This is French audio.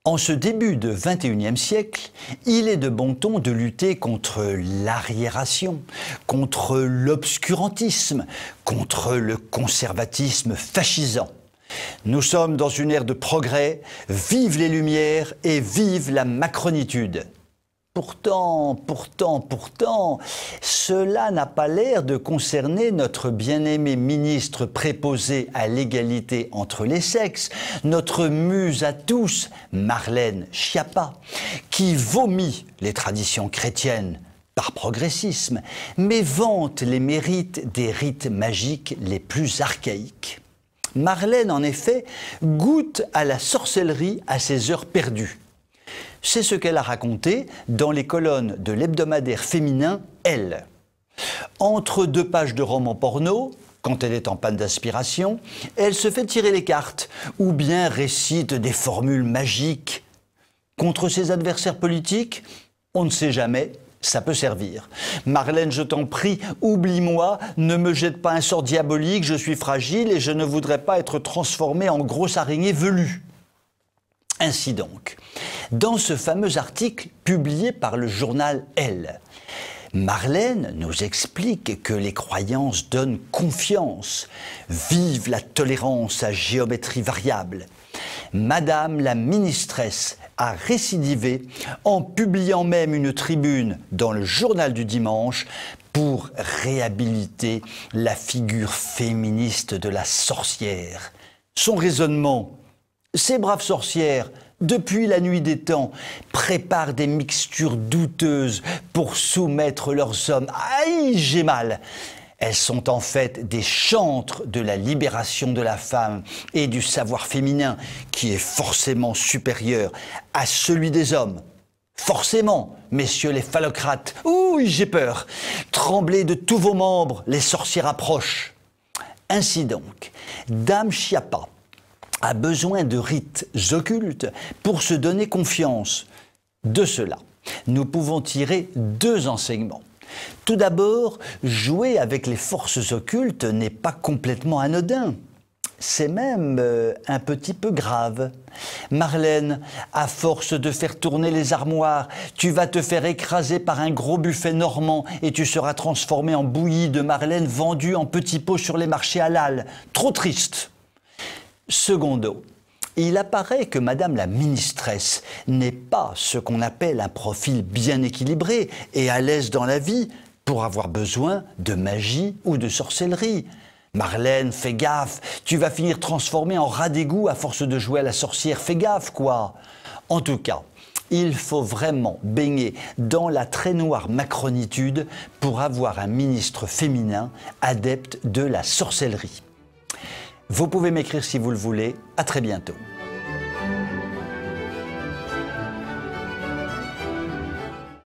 En ce début de XXIe siècle, il est de bon ton de lutter contre l'arriération, contre l'obscurantisme, contre le conservatisme fascisant. Nous sommes dans une ère de progrès, vive les Lumières et vive la macronitude. Pourtant, cela n'a pas l'air de concerner notre bien-aimé ministre préposé à l'égalité entre les sexes, notre muse à tous, Marlène Schiappa, qui vomit les traditions chrétiennes par progressisme, mais vante les mérites des rites magiques les plus archaïques. Marlène, en effet, goûte à la sorcellerie à ses heures perdues. C'est ce qu'elle a raconté dans les colonnes de l'hebdomadaire féminin Elle. Entre deux pages de romans porno, quand elle est en panne d'inspiration, elle se fait tirer les cartes ou bien récite des formules magiques. Contre ses adversaires politiques, on ne sait jamais, ça peut servir. Marlène, je t'en prie, oublie-moi, ne me jette pas un sort diabolique, je suis fragile et je ne voudrais pas être transformée en grosse araignée velue. Ainsi donc, dans ce fameux article publié par le journal Elle, Marlène nous explique que les croyances donnent confiance. Vive la tolérance à géométrie variable. Madame la ministresse a récidivé en publiant même une tribune dans le journal du dimanche pour réhabiliter la figure féministe de la sorcière. Son raisonnement: ces braves sorcières, depuis la nuit des temps, préparent des mixtures douteuses pour soumettre leurs hommes. Aïe, j'ai mal! Elles sont en fait des chantres de la libération de la femme et du savoir féminin qui est forcément supérieur à celui des hommes. Forcément, messieurs les phallocrates. Ouh, j'ai peur! Tremblez de tous vos membres, les sorcières approchent. Ainsi donc, Dame Schiappa a besoin de rites occultes pour se donner confiance. De cela, nous pouvons tirer deux enseignements. Tout d'abord, jouer avec les forces occultes n'est pas complètement anodin. C'est même un petit peu grave. Marlène, à force de faire tourner les armoires, tu vas te faire écraser par un gros buffet normand et tu seras transformé en bouillie de Marlène vendue en petits pots sur les marchés halal. Trop triste. Secondo, il apparaît que Madame la ministresse n'est pas ce qu'on appelle un profil bien équilibré et à l'aise dans la vie pour avoir besoin de magie ou de sorcellerie. Marlène, fais gaffe, tu vas finir transformée en rat d'égout à force de jouer à la sorcière, fais gaffe quoi. En tout cas, il faut vraiment baigner dans la très noire macronitude pour avoir un ministre féminin adepte de la sorcellerie. Vous pouvez m'écrire si vous le voulez. À très bientôt.